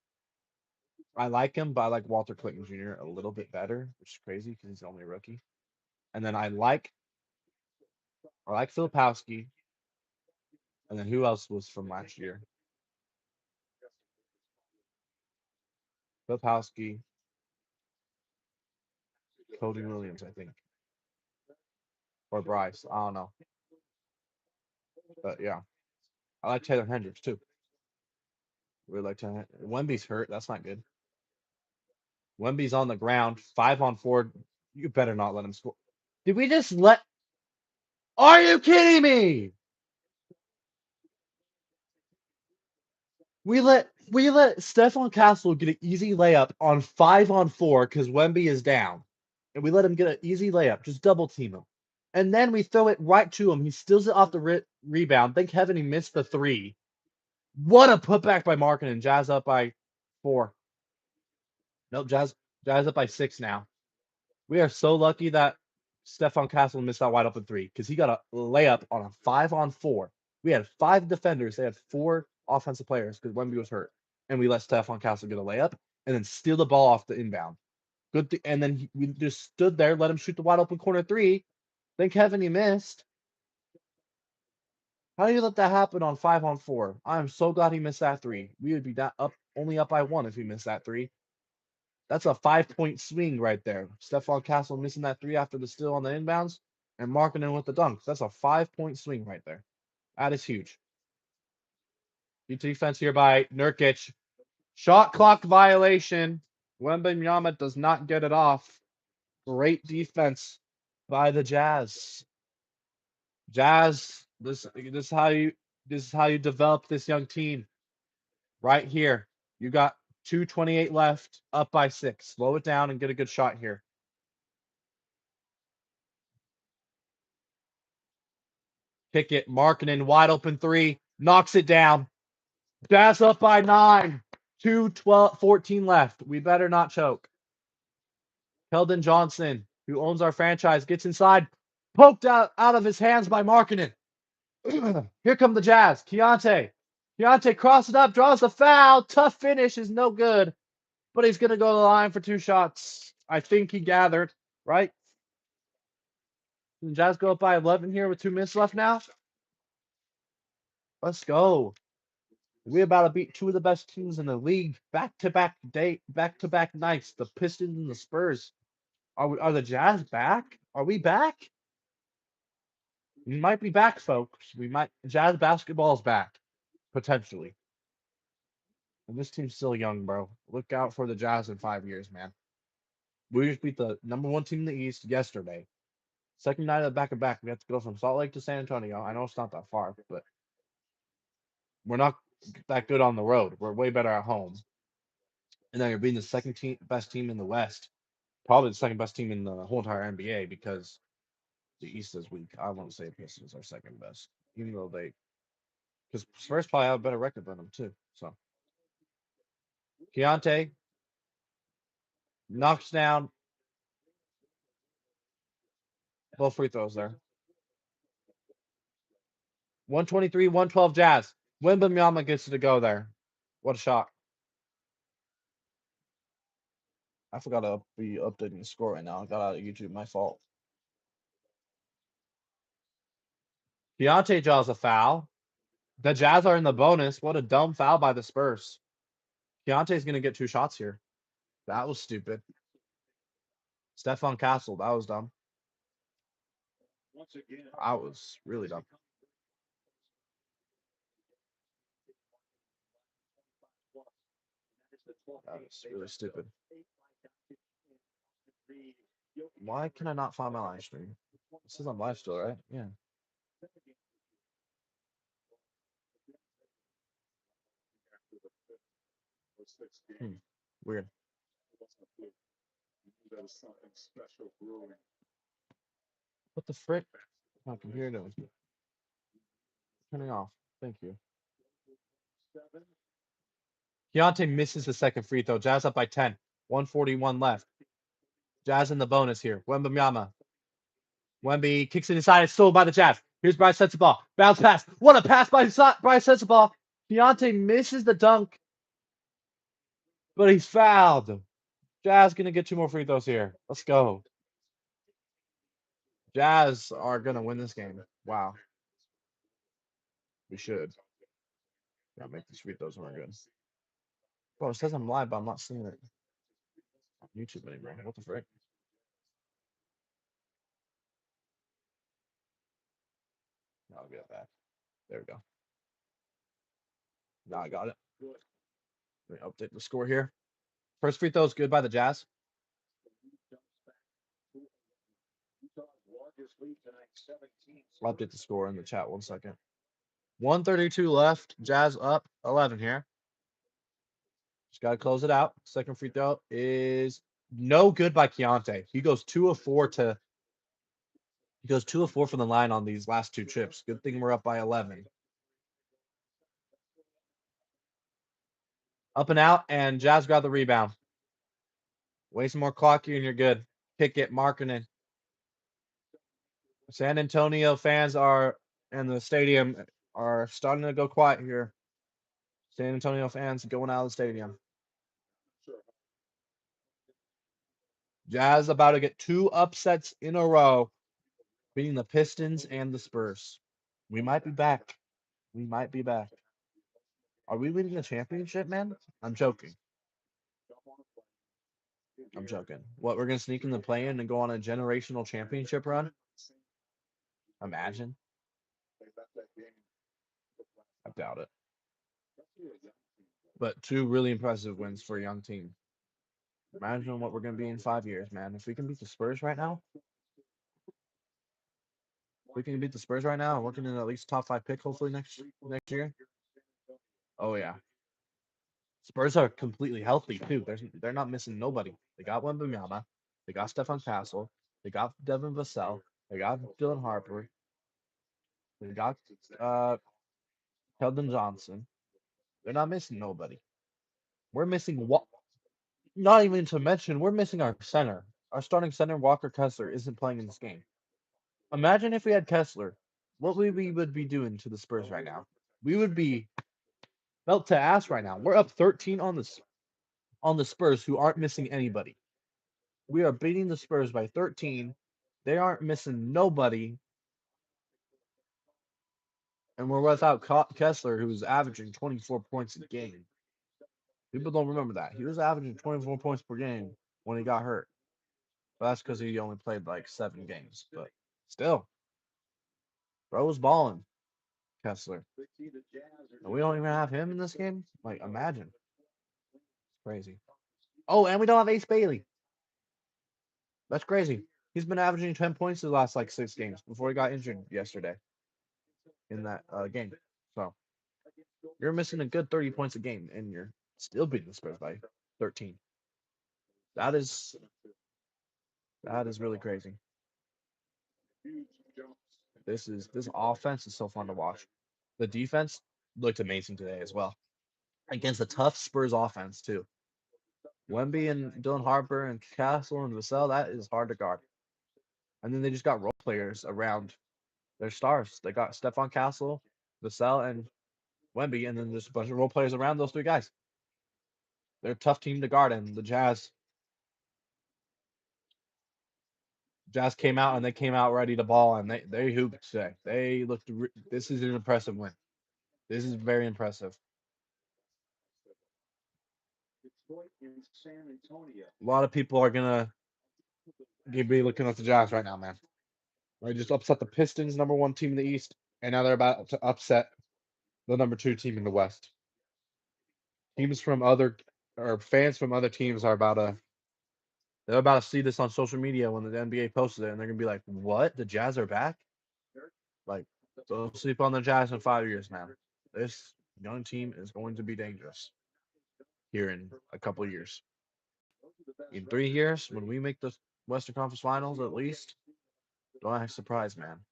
but I like Walter Clayton Jr. a little bit better, which is crazy because he's only a rookie. And then I like Filipowski. And then who else was from last year? Filipowski, Cody Williams, I think. Or Bryce. I don't know. But yeah. I like Taylor Hendricks too. Really like Taylor. Wemby's hurt. That's not good. Wemby's on the ground. 5-on-4. You better not let him score. Did we just let. Are you kidding me? We let We let Stefan Castle get an easy layup on 5-on-4 because Wemby is down. And we let him get an easy layup, just double team him. And then we throw it right to him. He steals it off the rebound. Thank heaven he missed the three. What a putback by Markin, and Jazz up by 4. Nope, Jazz up by 6 now. We are so lucky that Stefan Castle missed that wide open 3 because he got a layup on a 5-on-4. We had 5 defenders. They had 4 offensive players because Wemby was hurt. And we let Stefan Castle get a layup and then steal the ball off the inbound. Good. And then we just stood there, let him shoot the wide open corner 3. Thank heaven he missed. How do you let that happen on 5-on-4? I am so glad he missed that 3. We would be only up by 1 if he missed that 3. That's a 5-point swing right there. Stefan Castle missing that 3 after the steal on the inbounds and Markkanen with the dunk. That's a 5-point swing right there. That is huge. Good defense here by Nurkic. Shot clock violation. Wembanyama does not get it off. Great defense by the Jazz. Jazz, this is how you develop this young team. Right here. You got 2:28 left, up by 6. Slow it down and get a good shot here. Pick it, Markkanen, wide open 3, knocks it down. Jazz up by 9. 2:14 left. We better not choke. Keldon Johnson, who owns our franchise, gets inside, poked out of his hands by Markkanen. Here come the Jazz. Keontae crosses it up, draws the foul. Tough finish is no good, but he's going to go to the line for 2 shots. I think he gathered, right? Can the Jazz go up by 11 here with 2 minutes left now? Let's go. We're about to beat 2 of the best teams in the league back-to-back nights. The Pistons and the Spurs. Are the Jazz back? Are we back? We might be back, folks. Jazz basketball's back, potentially. And this team's still young, bro. Look out for the Jazz in 5 years, man. We just beat the number 1 team in the East yesterday. Second night of the back-to-back. We have to go from Salt Lake to San Antonio. I know it's not that far, but we're not that good on the road. We're way better at home. And then you're beating the second best team in the West. Probably the second best team in the whole entire NBA because the East is weak. I won't say Pistons are second best, even though because Spurs probably have a better record than them too. So Keontae knocks down both free throws there. 123, 112 Jazz. Wembanyama gets to go there. What a shot. I forgot to be updating the score right now. I got out of YouTube. My fault. Keontae draws a foul. The Jazz are in the bonus. What a dumb foul by the Spurs. Keontae's going to get 2 shots here. That was stupid. Stefan Castle, that was dumb. I was really dumb. That was really stupid. Why can I not find my live stream? This is on live still, right? Yeah. Weird. What the frick? My computer doing? Turning off. Thank you. Keontae misses the second free throw. Jazz up by 10. 141 left. Jazz in the bonus here. Wembanyama. Wemby kicks it inside. It's stolen by the Jazz. Here's Bryce Sensabaugh. Bounce pass. What a pass by Bryce Sensabaugh. Keontae misses the dunk, but he's fouled. Jazz going to get 2 more free throws here. Let's go. Jazz are going to win this game. Wow. We should. Gotta make these free throws more good. Bro, it says I'm live, but I'm not seeing it on YouTube anymore. What the frick? I'll get it back. There we go. Now I got it. Let me update the score here. First free throw is good by the Jazz. I'll update the score in the chat 1 second. 132 left. Jazz up 11 here. Just got to close it out. Second free throw is no good by Keontae. He goes 2 of 4 from the line on these last two trips. Good thing we're up by 11. Up and out, and Jazz got the rebound. Waste more clock here, and you're good. Pickett, Markkinen. San Antonio fans are in the stadium are starting to go quiet here. San Antonio fans going out of the stadium. Jazz about to get 2 upsets in a row, beating the Pistons and the Spurs. We might be back. We might be back. Are we winning the championship, man? I'm joking. I'm joking. What, we're gonna sneak in the play-in and go on a generational championship run? Imagine. I doubt it. But 2 really impressive wins for a young team. Imagine what we're gonna be in 5 years, man. If we can beat the Spurs right now, we're looking at least top 5 pick hopefully next year. Oh yeah. Spurs are completely healthy too. They're not missing nobody. They got Wembanyama, they got Stefan Castle, they got Devin Vassell, they got Dylan Harper, they got uh Keldon Johnson. They're not missing nobody. We're missing what? Not even to mention we're missing our center. Our starting center Walker Kessler isn't playing in this game. Imagine if we had Kessler, what we would be doing to the Spurs right now. We would be belt to ass right now. We're up 13 on the Spurs, who aren't missing anybody. We are beating the Spurs by 13. They aren't missing nobody. And we're without Kessler, who's averaging 24 points a game. People don't remember that. He was averaging 24 points per game when he got hurt. But that's because he only played like 7 games. But still, bro was balling, Kessler. And we don't even have him in this game? Like, imagine. It's crazy. Oh, and we don't have Ace Bailey. That's crazy. He's been averaging 10 points the last like 6 games before he got injured yesterday in that game. So you're missing a good 30 points a game, and you're still beating the Spurs by 13. That is really crazy. This offense is so fun to watch. The defense looked amazing today as well against a tough Spurs offense too. Wemby and Dylan Harper and Castle and Vassell, that is hard to guard. And then they just got role players around their stars. They got Stephon Castle, Vassell, and Wemby, and then there's a bunch of role players around those 3 guys. They're a tough team to guard, and the Jazz came out and they came out ready to ball, and they hooped today. They looked. This is an impressive win. This is very impressive. A lot of people are gonna be looking at the Jazz right now, man. They just upset the Pistons, #1 team in the East, and now they're about to upset the #2 team in the West. Teams from other or fans from other teams are they're about to see this on social media when the NBA posted it, and they're gonna be like, "What? The Jazz are back?" Like, don't sleep on the Jazz in 5 years, man. This young team is going to be dangerous here in a couple of years. In 3 years, when we make the Western Conference Finals, at least, don't act surprised, man.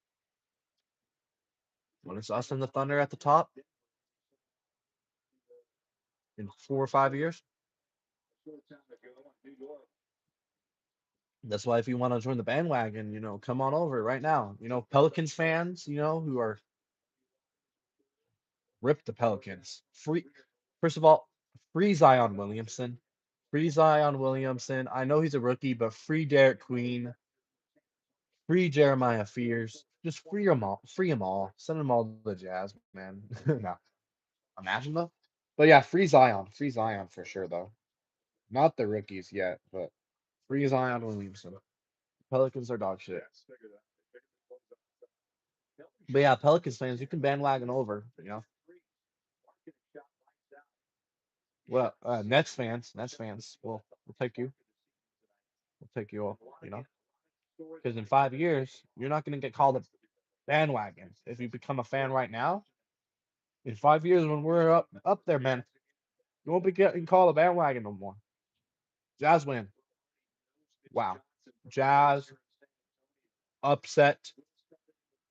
When it's us and the Thunder at the top in 4 or 5 years, that's why if you want to join the bandwagon, come on over right now. Pelicans fans, who are rip the Pelicans. First of all, free Zion Williamson. Free Zion Williamson. I know he's a rookie, but free Derek Queen. Free Jeremiah Fears. Just free them all. Free them all. Send them all to the Jazz, man. No. Imagine though. But yeah, free Zion. Free Zion for sure though. Not the rookies yet, but free Zion Williamson. Pelicans are dog shit. But yeah, Pelicans fans, you can bandwagon over. Well, Nets fans, we'll take you. We'll take you all. Because in 5 years, you're not going to get called a bandwagon. If you become a fan right now, in 5 years when we're up there, man, You won't be getting called a bandwagon no more. Jazz win. Wow. Jazz upset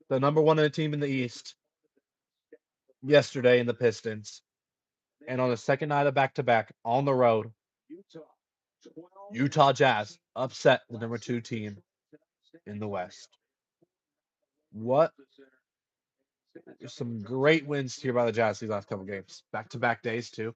the number one team in the East yesterday in the Pistons. And on the second night of back to back on the road, Utah Jazz upset the number two team in the West. What some great wins here by the Jazz these last couple games. Back to back days too.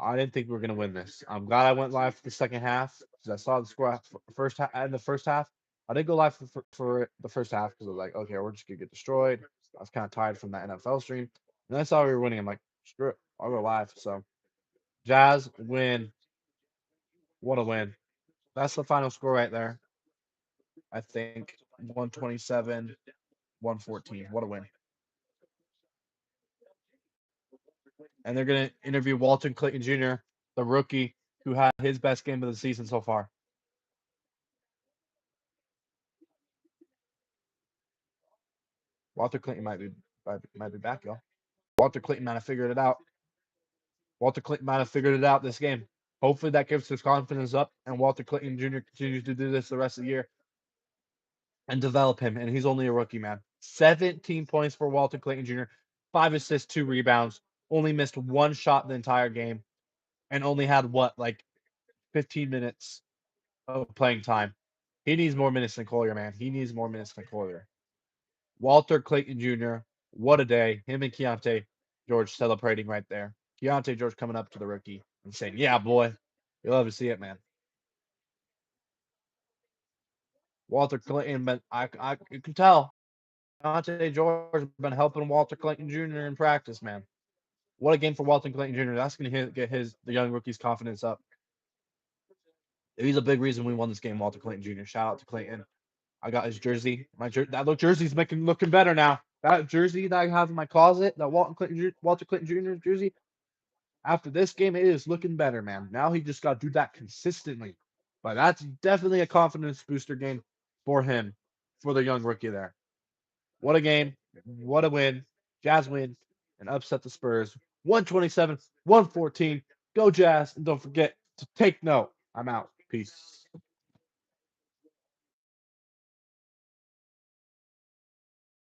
I didn't think we were gonna win this. I'm glad I went live for the second half because I saw the score first half in the first half. I didn't go live for the first half because I was like, okay, we're just gonna get destroyed. I was kind of tired from that NFL stream. And then I saw we were winning. I'm like, screw it, I'll go live. So Jazz win. What a win. That's the final score right there. I think 127, 114. What a win. And they're going to interview Walton Clayton Jr., the rookie who had his best game of the season so far. Walter Clayton might be back, y'all. Walter Clayton might have figured it out. Walter Clayton might have figured it out this game. Hopefully that gives his confidence up, and Walter Clayton Jr. continues to do this the rest of the year and develop him. And he's only a rookie, man. 17 points for Walter Clayton Jr., 5 assists, 2 rebounds. Only missed one shot the entire game, and only had like 15 minutes of playing time. He needs more minutes than Collier, man. He needs more minutes than Collier. Walter Clayton Jr., what a day. Him and Keontae George celebrating right there. Keontae George coming up to the rookie and saying, yeah, boy. You love to see it, man. Walter Clayton, but you can tell Keontae George has been helping Walter Clayton Jr. in practice, man. What a game for Walter Clayton Jr. That's going to get the young rookie's confidence up. He's a big reason we won this game, Walter Clayton Jr. Shout out to Clayton. I got his jersey. That jersey's looking better now. That jersey that I have in my closet, that Walter Clayton Jr. jersey, after this game, it is looking better, man. Now he just got to do that consistently. But that's definitely a confidence booster game for him, for the young rookie there. What a game. What a win. Jazz win and upset the Spurs. 127, 114. Go Jazz. And don't forget to take note. I'm out. Peace.